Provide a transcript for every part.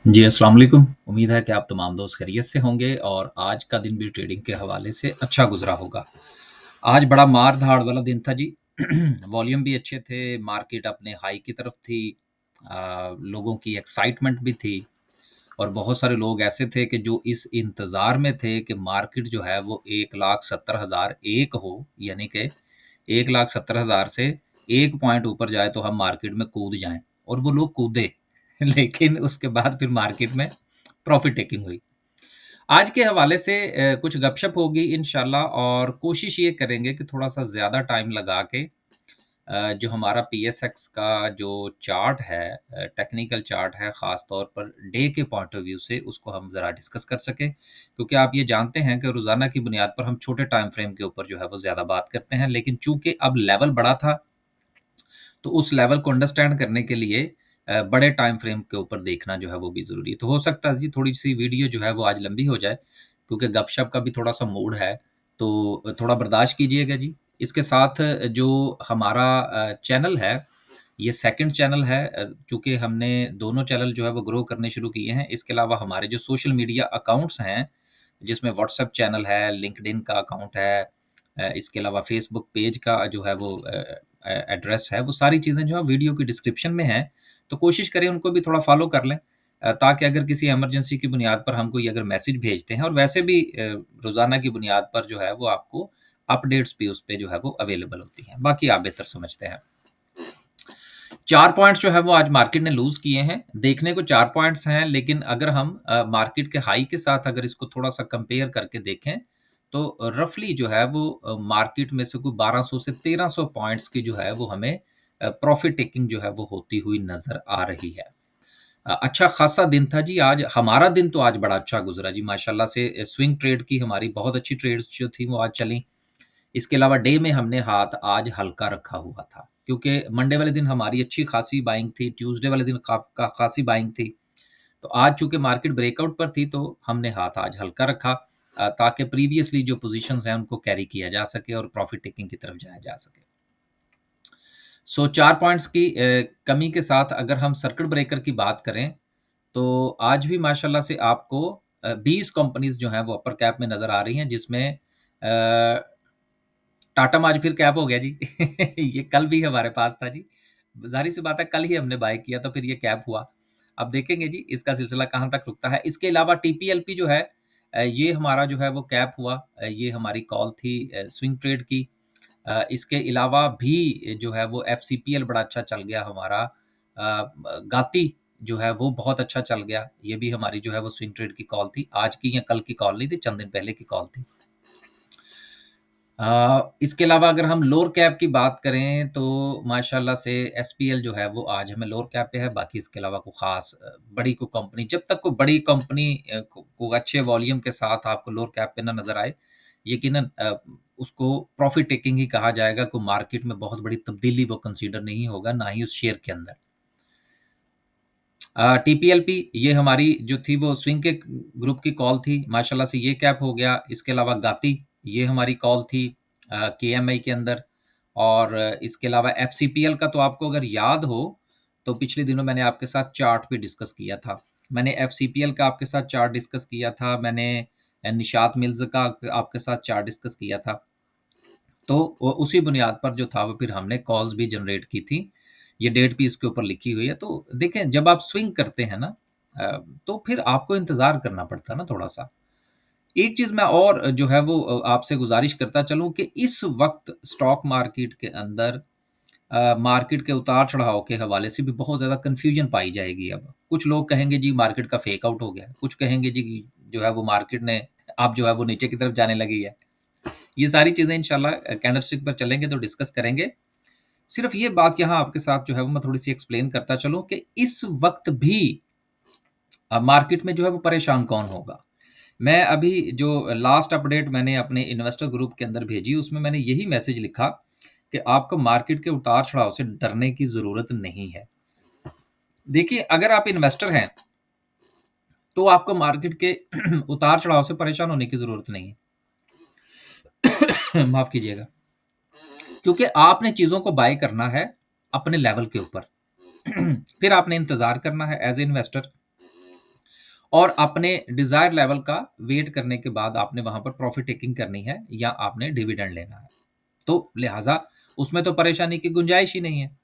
जी, अस्सलाम वालेकुम। उम्मीद है कि आप तमाम दोस्त खैरियत से होंगे और आज का दिन भी ट्रेडिंग के हवाले से अच्छा गुज़रा होगा। आज बड़ा मार-धाड़ वाला दिन था जी। वॉल्यूम भी अच्छे थे, मार्केट अपने हाई की तरफ थी। लोगों की एक्साइटमेंट भी थी और बहुत सारे लोग ऐसे थे कि जो इस इंतज़ार में थे कि मार्केट जो है वो 1,70,001 हो, यानी कि 1,70,000 से 1 पॉइंट ऊपर जाए तो हम मार्केट में कूद जाएँ और वो लोग कूदे। लेकिन उसके बाद फिर मार्केट में प्रॉफ़िट टेकिंग हुई। आज के हवाले से कुछ गपशप होगी इंशाल्लाह और कोशिश ये करेंगे कि थोड़ा-सा ज़्यादा टाइम लगा के जो हमारा पीएसएक्स का जो चार्ट है टेक्निकल चार्ट है ख़ास तौर पर डे के पॉइंट ऑफ व्यू से उसको हम ज़रा डिस्कस कर सकें। क्योंकि आप ये जानते हैं कि रोज़ाना की बुनियाद पर हम छोटे टाइम फ्रेम के ऊपर जो है वो ज़्यादा बात करते हैं। लेकिन चूँकि अब लेवल बड़ा था तो उस लेवल को अंडरस्टैंड करने के लिए बड़े टाइम फ्रेम के ऊपर देखना जो है वो भी ज़रूरी है। तो हो सकता है जी थोड़ी-सी वीडियो जो है वो आज लंबी हो जाए, क्योंकि गपशप का भी थोड़ा-सा मूड है, तो थोड़ा बर्दाश्त कीजिएगा जी। इसके साथ जो हमारा चैनल है, ये सेकंड चैनल है चूँकि हमने दोनों चैनल जो है वो ग्रो करने शुरू किए हैं। इसके अलावा हमारे जो सोशल मीडिया अकाउंट्स हैं, जिसमें व्हाट्सएप चैनल है, लिंक्डइन का अकाउंट है इसके अलावा फ़ेसबुक पेज का जो है वो एड्रेस है, वो सारी चीज़ें जो है वीडियो की डिस्क्रिप्शन में हैं, तो कोशिश करें उनको भी थोड़ा फ़ॉलो कर लें ताकि अगर किसी इमरजेंसी की बुनियाद पर हम कोई अगर मैसेज भेजते हैं और वैसे भी रोज़ाना की बुनियाद पर जो है वो आपको अपडेट्स भी उस पे जो है वो अवेलेबल होती हैं। बाकी आप बेहतर समझते हैं। 4 पॉइंट्स जो है वो आज मार्केट ने लूज़ किए हैं। देखने को 4 पॉइंट्स हैं लेकिन अगर हम मार्केट के हाई के साथ अगर इसको थोड़ा-सा कंपेयर करके देखें, तो रफ़ली जो है वो मार्केट में से कोई 1200 से 1300 पॉइंट्स की जो है वो हमें प्रॉफ़िट टेकिंग जो है वो होती हुई नज़र आ रही है। अच्छा खासा दिन था जी आज, हमारा दिन तो आज बड़ा अच्छा गुज़रा जी माशाल्लाह से स्विंग ट्रेड की हमारी बहुत अच्छी ट्रेड्स जो थी वो आज चलीं। इसके अलावा डे में हमने हाथ आज हल्का रखा हुआ था, क्योंकि मंडे वाले दिन हमारी अच्छी खासी बाइंग थी, ट्यूसडे वाले दिन खासी बाइंग थी। तो आज चूँकि मार्केट ब्रेकआउट पर थी तो हमने हाथ आज हल्का रखा ताकि प्रीवियसली जो पोज़ीशंस हैं उनको कैरी किया जा सके और प्रॉफ़िट टेकिंग की तरफ जाया जा सके। सो 4 पॉइंट्स की कमी के साथ अगर हम सर्किट ब्रेकर की बात करें, तो आज भी माशाल्लाह से आपको 20 कंपनीज़ जो हैं वो अपर कैप में नज़र आ रही हैं जिसमें टाटा में आज फिर कैप हो गया जी। ये कल भी हमारे पास था जी। ज़ाहिर-सी बात है कल ही हमने बाय किया तो फिर ये कैप हुआ। अब देखेंगे जी इसका सिलसिला कहाँ तक रुकता है। इसके अलावा टीपीएलपी जो है ये हमारा जो है वो कैप हुआ। ये हमारी कॉल थी स्विंग ट्रेड की। इसके अलावा भी जो है वो एफसीपीएल बड़ा अच्छा चल गया हमारा। गाती जो है वो बहुत अच्छा चल गया। ये भी हमारी जो है वो स्विंग ट्रेड की कॉल थी। आज की या कल की कॉल नहीं थी, चंद दिन पहले की कॉल थी। इसके अलावा अगर हम लोअर कैप की बात करें तो माशाल्लाह से एसपीएल जो है वो आज हमें लोअर कैप पे है, बाकी इसके अलावा कोई ख़ास बड़ी कोई कंपनी जब तक कोई बड़ी कंपनी को अच्छे वॉल्यूम के साथ आपको लोअर कैप पे ना नज़र आए, यकीनन उसको प्रॉफ़िट टेकिंग ही कहा जाएगा, कोई मार्केट में बहुत बड़ी तब्दीली वो कंसीडर नहीं होगा, ना ही उस शेयर के अंदर। टीपीएलपी ये हमारी जो थी वो स्विंग के ग्रुप की कॉल थी, माशाल्लाह से ये कैप हो गया। इसके अलावा गाती ये हमारी कॉल थी केएमआई के अंदर और इसके अलावा एफसीपीएल का तो आपको अगर याद हो, तो पिछले दिनों मैंने आपके साथ चार्ट पे डिस्कस किया था। मैंने एफसीपीएल का आपके साथ चार्ट डिस्कस किया था, मैंने निशात मिल्स का आपके साथ चार्ट डिस्कस किया था। तो उसी बुनियाद पर जो था वो फिर हमने कॉल्स भी जनरेट की थी। ये डेट भी इसके ऊपर लिखी हुई है। तो देखें जब आप स्विंग करते हैं ना तो फिर आपको इंतज़ार करना पड़ता है ना थोड़ा-सा। एक चीज़ मैं और जो है वो आपसे गुज़ारिश करता चलूँ कि इस वक़्त स्टॉक मार्केट के अंदर मार्केट के उतार-चढ़ाव के हवाले से भी बहुत ज़्यादा कन्फ्यूज़न पाई जाएगी अब। कुछ लोग कहेंगे जी मार्केट का फेक आउट हो गया, कुछ कहेंगे जी कि जो है वो मार्केट ने अब जो है वो नीचे की तरफ जाने लगी है। ये सारी चीज़ें इंशाल्लाह कैंडलस्टिक पर चलेंगे तो डिस्कस करेंगे। सिर्फ़ ये बात यहाँ आपके साथ जो है वो मैं थोड़ी-सी एक्सप्लेन करता चलूँ कि इस वक़्त भी मार्केट में जो है वो परेशान कौन होगा? मैं अभी जो लास्ट अपडेट मैंने अपने इन्वेस्टर ग्रुप के अंदर भेजी, उसमें मैंने यही मैसेज लिखा कि आपको मार्केट के उतार-चढ़ाव से डरने की ज़रूरत नहीं है। देखिए, अगर आप इन्वेस्टर हैं, तो आपको मार्केट के उतार-चढ़ाव से परेशान होने की ज़रूरत नहीं है। माफ़ कीजिएगा। क्योंकि आपने चीज़ों को बाय करना है अपने लेवल के ऊपर। फिर आपने इंतज़ार करना है एज़ ए इन्वेस्टर और अपने डिज़ायर लेवल का वेट करने के बाद आपने वहाँ पर प्रॉफ़िट टेकिंग करनी है या आपने डिविडेंड लेना है। तो लिहाज़ा उसमें तो परेशानी की गुंजाइश ही नहीं है।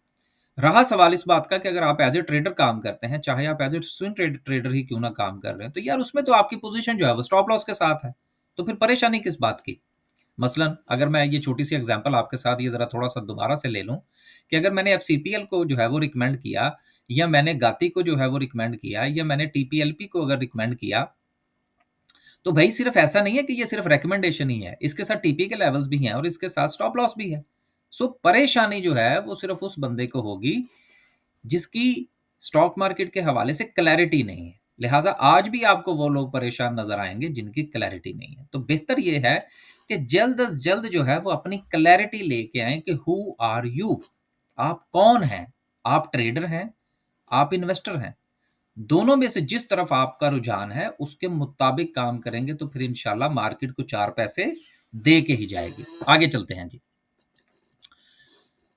रहा सवाल इस बात का कि अगर आप एज़ ए ट्रेडर काम करते हैं, चाहे आप एज़ ए स्विंग ट्रेडर ही क्यों ना काम कर रहे हैं, तो यार उसमें तो आपकी पोज़ीशन जो है वो स्टॉप लॉस के साथ है। तो फिर परेशानी किस बात की? मसलन अगर मैं ये छोटी-सी एग्ज़ाम्पल आपके साथ ये ज़रा थोड़ा-सा दोबारा से ले लूँ, कि अगर मैंने एफसीपीएल को जो है वो रिकमेंड किया या मैंने गाती को जो है वो रिकमेंड किया या मैंने टीपीएलपी को अगर रिकमेंड किया, तो भई सिर्फ़ ऐसा नहीं है कि ये सिर्फ़ रिकमेंडेशन ही है, इसके साथ टीपी के लेवल्स भी हैं और इसके साथ स्टॉप लॉस भी है। सो परेशानी जो है वो सिर्फ़ उस बंदे को होगी जिसकी स्टॉक मार्केट के हवाले से क्लैरिटी नहीं है। लिहाज़ा आज भी आपको वो लोग परेशान नज़र आएँगे जिनकी क्लैरिटी नहीं है। तो बेहतर ये है कि जल्द अज़ जल्द जो है वो अपनी क्लैरिटी लेके आएँ कि हू आर यू? आप कौन हैं? आप ट्रेडर हैं? आप इन्वेस्टर हैं? दोनों में से जिस तरफ आपका रुझान है उसके मुताबिक काम करेंगे तो फिर इंशाल्लाह मार्केट को 4 पैसे दे के ही जाएगी। आगे चलते हैं जी।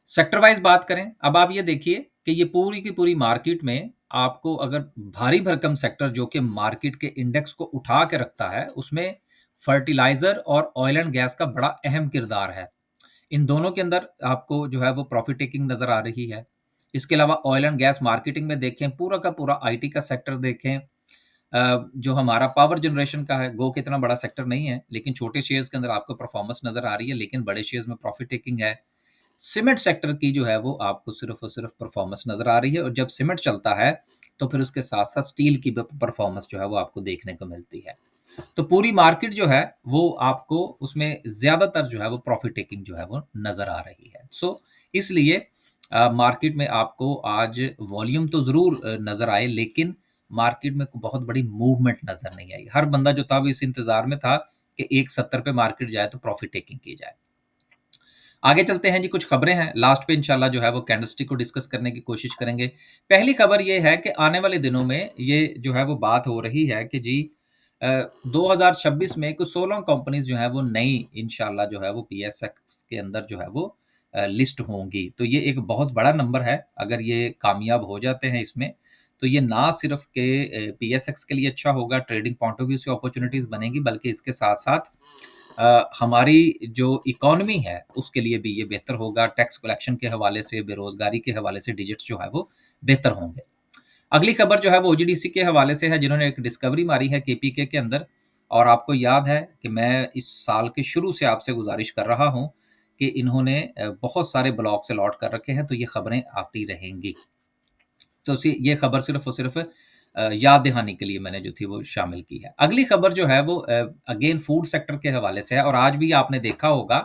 सेक्टर वाइज़ बात करें, अब आप ये देखिए कि ये पूरी की पूरी मार्केट में आपको अगर भारी भरकम सेक्टर जो कि मार्केट के इंडेक्स को उठा के रखता है, उसमें फर्टिलाइज़र और ऑयल एंड गैस का बड़ा अहम किरदार है। इन दोनों के अंदर आपको जो है वो प्रॉफ़िट टेकिंग नज़र आ रही है। इसके अलावा ऑयल एंड गैस मार्केटिंग में देखें, पूरा का पूरा आईटी का सेक्टर देखें, जो हमारा पावर जनरेशन का है, गो कि इतना बड़ा सेक्टर नहीं है, लेकिन छोटे शेयर्स के अंदर आपको परफ़ॉर्मेंस नज़र आ रही है, लेकिन बड़े शेयर्स में प्रॉफ़िट टेकिंग है। सीमेंट सेक्टर की जो है वो आपको सिर्फ़ और सिर्फ़ परफ़ॉर्मेंस नज़र आ रही है और जब सीमेंट चलता है, तो फिर उसके साथ-साथ स्टील की ब परफ़ॉर्मेंस जो है वो आपको देखने को मिलती है। तो पूरी मार्केट जो है, वो आपको उसमें ज़्यादातर जो है वो प्रॉफ़िट टेकिंग जो है वो नज़र आ रही है। सो इसलिए मार्केट में आपको आज वॉल्यूम तो ज़रूर नज़र आए, लेकिन मार्केट में को बहुत बड़ी मूवमेंट नज़र नहीं आई। हर बंदा जो था वो इस इंतज़ार में था कि 170 पे मार्केट जाए तो प्रॉफ़िट टेकिंग की जाए। आगे चलते हैं जी, कुछ खबरें हैं। लास्ट पे इंशाल्लाह जो है वो कैंडलस्टिक को डिस्कस करने की कोशिश करेंगे। पहली खबर ये है कि आने वाले दिनों में ये जो है वो बात हो रही है कि जी 2026 में कुछ 16 कंपनीज़ जो हैं वो नई इंशाल्लाह जो है वो पीएसएक्स के अंदर जो है वो लिस्ट होंगी। तो ये एक बहुत बड़ा नंबर है। अगर ये कामयाब हो जाते हैं इसमें, तो ये ना सिर्फ़ के पीएसएक्स के लिए अच्छा होगा, ट्रेडिंग पॉइंट ऑफ व्यू से अपॉर्च्युनिटीज़ बनेगी, बल्कि इसके साथ-साथ हमारी जो इकोनॉमी है, उसके लिए भी ये बेहतर होगा। टैक्स कलेक्शन के हवाले से, बेरोज़गारी के हवाले से डिजिट्स जो है वो बेहतर होंगे। अगली खबर जो है वो ओजीडीसी के हवाले से है, जिन्होंने एक डिस्कवरी मारी है केपीके के अंदर और आपको याद है कि मैं इस साल के शुरू से आपसे गुज़ारिश कर रहा हूँ कि इन्होंने बहुत सारे ब्लॉक्स अलॉट कर रखे हैं, तो ये खबरें आती रहेंगी। तो ये खबर सिर्फ़ और सिर्फ़ याद दहानी के लिए मैंने जो थी वो शामिल की है। अगली खबर जो है वो अगेन फूड सेक्टर के हवाले से है और आज भी आपने देखा होगा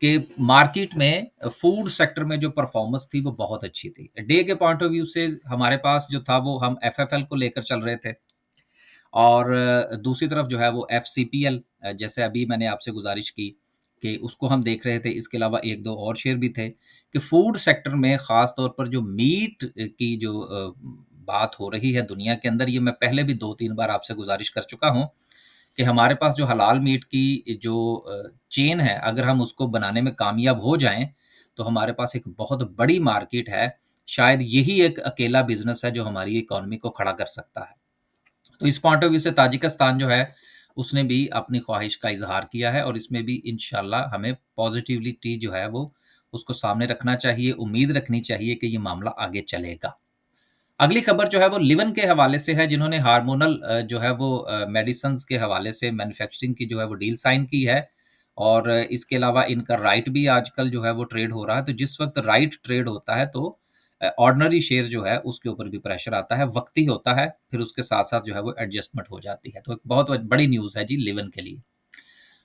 कि मार्केट में फूड सेक्टर में जो परफ़ॉर्मेंस थी वो बहुत अच्छी थी। डे के पॉइंट ऑफ व्यू से हमारे पास जो था वो हम एफएफएल को लेकर चल रहे थे और दूसरी तरफ जो है वो एफसीपीएल, जैसे अभी मैंने आपसे गुज़ारिश की कि उसको हम देख रहे थे। इसके अलावा 1-2 और शेयर भी थे कि फूड सेक्टर में ख़ास तौर पर जो मीट की जो बात हो रही है दुनिया के अंदर, ये मैं पहले भी 2-3 बार आपसे गुज़ारिश कर चुका हूँ कि हमारे पास जो हलाल मीट की जो चेन है, अगर हम उसको बनाने में कामयाब हो जाएँ, तो हमारे पास एक बहुत बड़ी मार्केट है। शायद यही एक अकेला बिज़नेस है जो हमारी इकॉनमी को खड़ा कर सकता है। तो इस पॉइंट ऑफ व्यू से ताजिकिस्तान जो है, उसने भी अपनी ख़्वाहिश का इज़हार किया है और इसमें भी इंशाअल्लाह हमें पॉज़िटिविटी जो है वो उसको सामने रखना चाहिए, उम्मीद रखनी चाहिए कि ये मामला आगे चलेगा। अगली खबर जो है वो लिवन के हवाले से है, जिन्होंने हार्मोनल जो है वो मेडिसिन्स के हवाले से मैन्युफैक्चरिंग की जो है वो डील साइन की है और इसके अलावा इनका राइट भी आजकल जो है वो ट्रेड हो रहा है। तो जिस वक़्त राइट ट्रेड होता है तो ऑर्डिनरी शेयर जो है उसके ऊपर भी प्रेशर आता है, वक़्ती होता है, फिर उसके साथ-साथ जो है वो एडजस्टमेंट हो जाती है। तो एक बहुत बड़ी न्यूज़ है जी लिवन के लिए।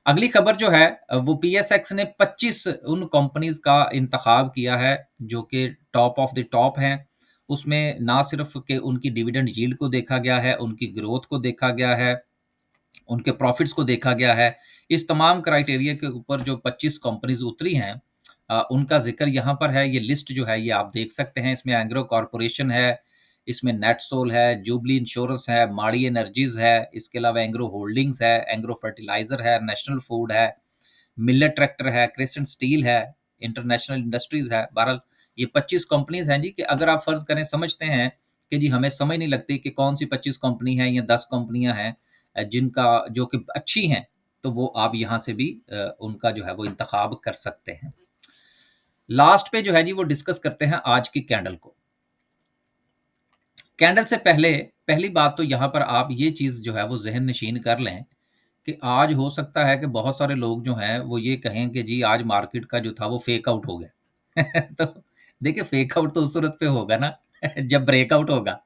अगली खबर जो है वो पीएसएक्स ने 25 उन कंपनीज़ का इंतखाब किया है जो कि टॉप ऑफ द टॉप हैं। उसमें ना सिर्फ़ कि उनकी डिविडेंड यील्ड को देखा गया है, उनकी ग्रोथ को देखा गया है, उनके प्रॉफ़िट्स को देखा गया है। इस तमाम क्राइटेरिया के ऊपर जो 25 कंपनीज़ उतरी हैं, उनका ज़िक्र यहाँ पर है। ये लिस्ट जो है ये आप देख सकते हैं। इसमें एंग्रो कॉर्पोरेशन है, इसमें नेटसोल है, जुबली इंश्योरेंस है, माड़ी एनर्जीज़ है, इसके अलावा एंग्रो होल्डिंग्स है, एंग्रो फर्टिलाइज़र है, नेशनल फूड है, मिलेट ट्रैक्टर है, क्रिसेंट स्टील है, इंटरनेशनल इंडस्ट्रीज़ है। बहरहाल ये 25 कंपनीज़ हैं जी कि अगर आप फ़र्ज़ करें समझते हैं कि जी हमें समझ नहीं लगती कि कौन-सी 25 कंपनी है या 10 कंपनियाँ हैं जिनका जो कि अच्छी हैं, तो वो आप यहाँ से भी उनका जो है वो इंतखाब कर सकते हैं। लास्ट पे जो है जी वो डिस्कस करते हैं आज की कैंडल को। कैंडल से पहले पहली बात तो यहाँ पर आप ये चीज़ जो है वो ज़हन नशीन कर लें कि आज हो सकता है कि बहुत सारे लोग जो हैं वो ये कहें कि जी आज मार्केट का जो था वो फेक आउट हो गया। तो देखिए फेक आउट तो उस सूरत पे होगा ना जब ब्रेकआउट होगा।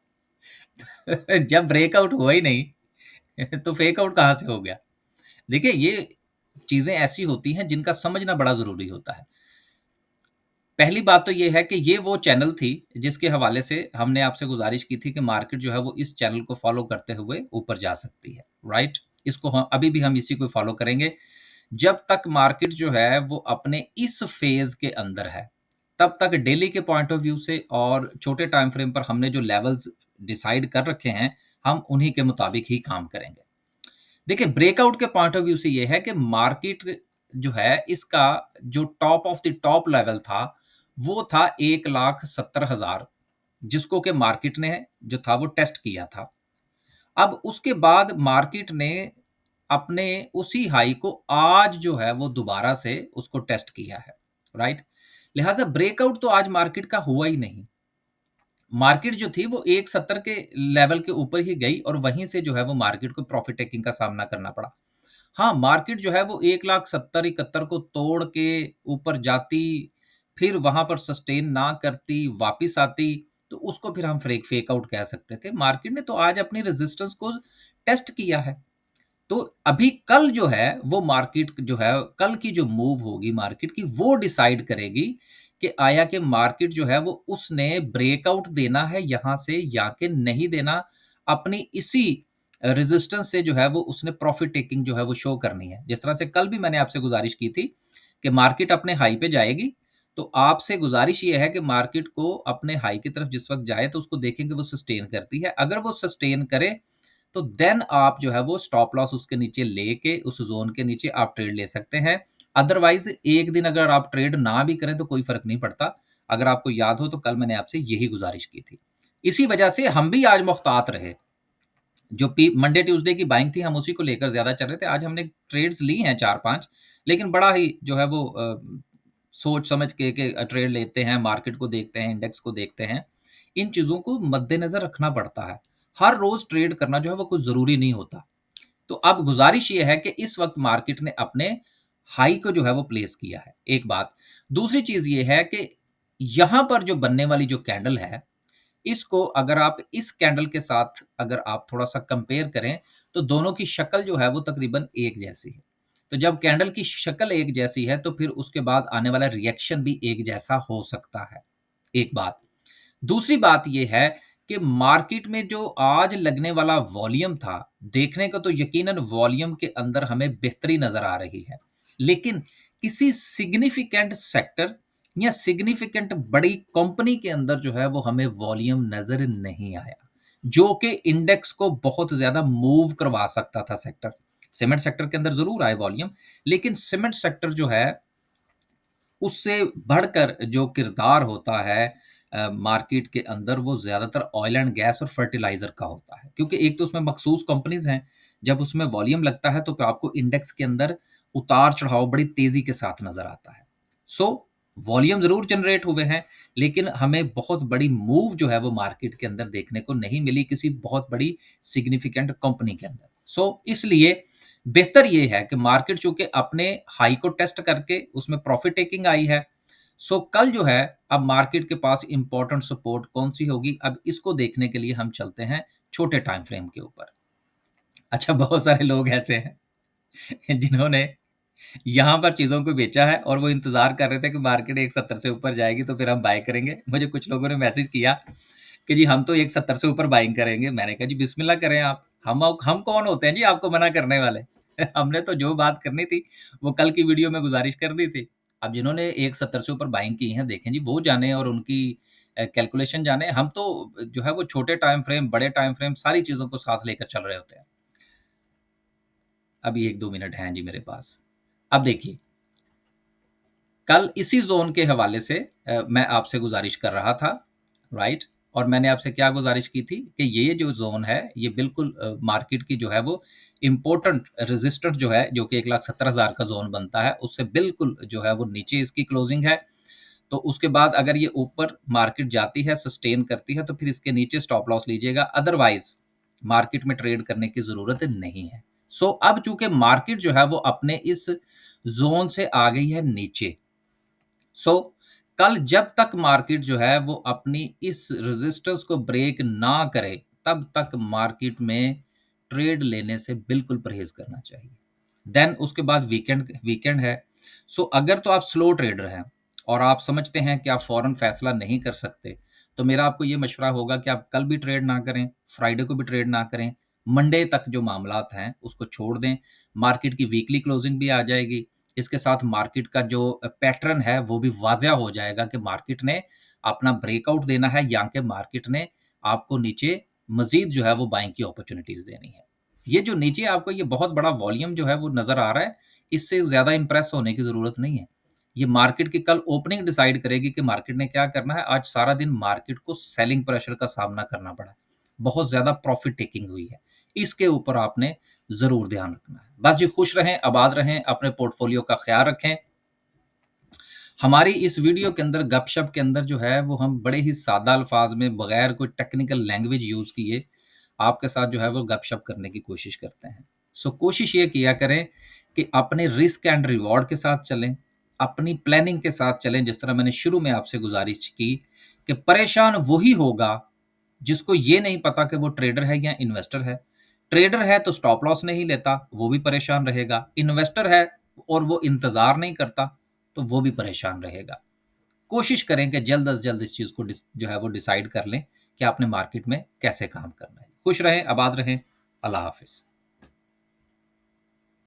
जब ब्रेकआउट हुआ ही नहीं तो फेक आउट कहाँ से हो गया? देखिए ये चीज़ें ऐसी होती हैं जिनका समझना बड़ा ज़रूरी होता है। पहली बात तो ये है कि ये वो चैनल थी जिसके हवाले से हमने आपसे गुज़ारिश की थी कि मार्केट जो है वो इस चैनल को फ़ॉलो करते हुए ऊपर जा सकती है, राइट? इसको ह अभी भी हम इसी को फ़ॉलो करेंगे। जब तक मार्केट जो है वो अपने इस फ़ेज़ के अंदर है, तब तक डेली के पॉइंट ऑफ व्यू से और छोटे टाइम फ्रेम पर हमने जो लेवल्स डिसाइड कर रखे हैं, हम उन्हीं के मुताबिक ही काम करेंगे। देखिए ब्रेकआउट के पॉइंट ऑफ व्यू से ये है कि मार्केट जो है इसका जो top of the top level था, वो था 1,70,000 जिसको कि मार्केट ने जो था वो टेस्ट किया था। अब उसके बाद मार्केट ने अपने उसी हाई को आज जो है वो दोबारा से उसको टेस्ट किया है, राइट? लिहाज़ा ब्रेकआउट तो आज मार्केट का हुआ ही नहीं। मार्केट जो थी वो 1,70 के लेवल के ऊपर ही गई और वहीं से जो है वो मार्केट को प्रॉफिट टेकिंग का सामना करना पड़ा। हाँ, मार्केट जो है वो 1,70,71 को तोड़ के ऊपर जाती, फिर वहाँ पर सस्टेन ना करती, वापिस आती, तो उसको फिर हम फेक आउट कह सकते थे। मार्केट ने तो आज अपनी रेजिस्टेंस को टेस्ट किया है। तो अभी कल जो है वो मार्केट जो है कल की जो मूव होगी मार्केट की वो डिसाइड करेगी कि आया कि मार्केट जो है वो उसने ब्रेकआउट देना है यहाँ से या कि नहीं देना अपनी इसी रेजिस्टेंस से जो है वो उसने प्रॉफिट टेकिंग जो है वो शो करनी है जिस तरह से कल भी मैंने आपसे गुजारिश की थी कि मार्केट अपने हाई पे जाएगी तो आपसे गुजारिश ये है कि मार्केट को अपने हाई की तरफ जिस वक्त जाए तो उसको देखें कि वो सस्टेन करती है अगर वो सस्टेन करे तो देन आप जो है वो स्टॉप लॉस उसके नीचे लेके उस ज़ोन के नीचे आप ट्रेड ले सकते हैं। अदरवाइज़ एक दिन अगर आप ट्रेड ना भी करें तो कोई फ़र्क नहीं पड़ता। अगर आपको याद हो तो कल मैंने आपसे यही गुज़ारिश की थी। इसी वजह से हम भी आज मुहतात रहे। जो पी मंडे ट्यूसडे की बाइंग थी हम उसी को लेकर ज़्यादा चल रहे थे। आज हमने ट्रेड्स ली हैं 4-5 लेकिन बड़ा ही जो है वो सोच समझ के ट्रेड लेते हैं, मार्केट को देखते हैं, इंडेक्स को देखते हैं। इन चीज़ों को मद्देनज़र रखना पड़ता है। हर रोज़ ट्रेड करना जो है वो कुछ ज़रूरी नहीं होता। तो अब गुज़ारिश ये है कि इस वक़्त मार्केट ने अपने हाई को जो है वो प्लेस किया है, एक बात। दूसरी चीज़ ये है कि यहाँ पर जो बनने वाली जो कैंडल है, इसको अगर आप इस कैंडल के साथ अगर आप थोड़ा-सा कंपेयर करें, तो दोनों की शक्ल जो है वो तकरीबन एक जैसी है। तो जब कैंडल की शक्ल एक जैसी है, तो फिर उसके बाद आने वाला रिएक्शन भी एक जैसा हो सकता है, एक बात। दूसरी बात ये है कि मार्केट में जो आज लगने वाला वॉल्यूम था, देखने को तो यकीनन वॉल्यूम के अंदर हमें बेहतरी नज़र आ रही है। लेकिन किसी सिग्निफिकेंट सेक्टर या सिग्निफिकेंट बड़ी कंपनी के अंदर जो है वो हमें वॉल्यूम नज़र नहीं आया, जो कि इंडेक्स को बहुत ज़्यादा मूव करवा सकता था सेक्टर। सीमेंट सेक्टर के अंदर ज़रूर आए वॉल्यूम, लेकिन सीमेंट सेक्टर जो है उससे बढ़कर जो किरदार होता है मार्केट के अंदर वो ज़्यादातर ऑयल एंड गैस और फर्टिलाइज़र का होता है। क्योंकि एक तो उसमें मखसूस कंपनीज़ हैं, जब उसमें वॉल्यूम लगता है तो फिर आपको इंडेक्स के अंदर उतार-चढ़ाव बड़ी तेज़ी के साथ नज़र आता है। सो वॉल्यूम ज़रूर जनरेट हुए हैं, लेकिन हमें बहुत बड़ी मूव जो है वो मार्केट के अंदर देखने को नहीं मिली किसी बहुत बड़ी सिग्निफिकेंट कंपनी के अंदर। सो इसलिए बेहतर ये है कि मार्केट चूँकि अपने हाई को टेस्ट करके उसमें प्रॉफ़िट टेकिंग आई है। सो कल जो है अब मार्केट के पास इम्पोर्टेंट सपोर्ट कौन-सी होगी, अब इसको देखने के लिए हम चलते हैं छोटे टाइम फ्रेम के ऊपर। अच्छा बहुत सारे लोग ऐसे हैं जिन्होंने यहाँ पर चीज़ों को बेचा है और वो इंतज़ार कर रहे थे कि मार्केट 170 से ऊपर जाएगी तो फिर हम बाय करेंगे। मुझे कुछ लोगों ने मैसेज किया कि जी हम तो 170 से ऊपर बाइंग करेंगे। मैंने कहा जी बिस्मिल्लाह करें आप। हम कौन होते हैं जी आपको मना करने वाले? हमने तो जो बात करनी थी वो कल की वीडियो में गुज़ारिश कर दी थी। अब जिन्होंने 170 से ऊपर बाइंग की है देखें जी वो जाने और उनकी कैलकुलेशन जाने। हम तो जो है वो छोटे टाइम फ्रेम, बड़े टाइम फ्रेम सारी चीज़ों को साथ लेकर चल रहे होते हैं। अभी 1-2 मिनट हैं जी मेरे पास। अब देखिए कल इसी ज़ोन के हवाले से मैं आपसे गुज़ारिश कर रहा था, राइट? और मैंने आपसे क्या गुज़ारिश की थी कि ये जो ज़ोन है, ये बिल्कुल मार्केट की जो है वो इम्पोर्टेंट रेजिस्टेंस जो है, जो कि 1,70,000 का ज़ोन बनता है, उससे बिल्कुल जो है वो नीचे इसकी क्लोजिंग है। तो उसके बाद अगर ये ऊपर मार्केट जाती है, सस्टेन करती है, तो फिर इसके नीचे स्टॉप लॉस लीजिएगा, अदरवाइज़ मार्केट में ट्रेड करने की ज़रूरत नहीं है। सो अब चूँकि मार्केट जो है वो अपने इस ज़ोन से आ गई है नीचे, सो कल जब तक मार्केट जो है वो अपनी इस रेजिस्टेंस को ब्रेक ना करे, तब तक मार्केट में ट्रेड लेने से बिल्कुल परहेज करना चाहिए। देन उसके बाद वीकेंड वीकेंड है। सो अगर तो आप स्लो ट्रेडर हैं और आप समझते हैं कि आप फौरन फैसला नहीं कर सकते, तो मेरा आपको ये मशवरा होगा कि आप कल भी ट्रेड ना करें, फ्राइडे को भी ट्रेड ना करें, मंडे तक जो मामलात हैं उसको छोड़ दें। मार्केट की वीकली क्लोजिंग भी आ जाएगी, इसके साथ मार्केट का जो पैटर्न है वो भी वाज़िया हो जाएगा कि मार्केट ने अपना ब्रेकआउट देना है या कि मार्केट ने आपको नीचे मज़ीद जो है वो बाइंग की अपॉर्च्युनिटीज़ देनी है। ये जो नीचे आपको ये बहुत बड़ा वॉल्यूम जो है वो नज़र आ रहा है, इससे ज़्यादा इम्प्रेस होने की ज़रूरत नहीं है। ये मार्केट की कल ओपनिंग डिसाइड करेगी कि मार्केट ने क्या करना है। आज सारा दिन मार्केट को सेलिंग प्रेशर का सामना करना पड़ा है। बहुत ज़्यादा प्रॉफ़िट टेकिंग हुई है। इसके ऊपर आपने ज़रूर ध्यान रखना है। बस जी खुश रहें, आबाद रहें, अपने पोर्टफ़ोलियो का ख़्याल रखें। हमारी इस वीडियो के अंदर गपशप के अंदर जो है वो हम बड़े ही सादा अल्फाज में बगैर कोई टेक्निकल लैंग्वेज यूज़ किए आपके साथ जो है वो गपशप करने की कोशिश करते हैं। सो कोशिश ये किया करें कि अपने रिस्क एंड रिवॉर्ड के साथ चलें, अपनी प्लानिंग के साथ चलें। जिस तरह मैंने शुरू में आपसे गुजारिश की कि परेशान वही होगा जिसको ये नहीं पता कि वो ट्रेडर है या इन्वेस्टर है। ट्रेडर है तो स्टॉप लॉस नहीं लेता, वो भी परेशान रहेगा। इन्वेस्टर है और वो इंतज़ार नहीं करता, तो वो भी परेशान रहेगा। कोशिश करें कि जल्द अज़ जल्द इस चीज़ को जो है वो डिसाइड कर लें कि आपने मार्केट में कैसे काम करना है। खुश रहें, आबाद रहें। अल्लाह हाफ़िज़।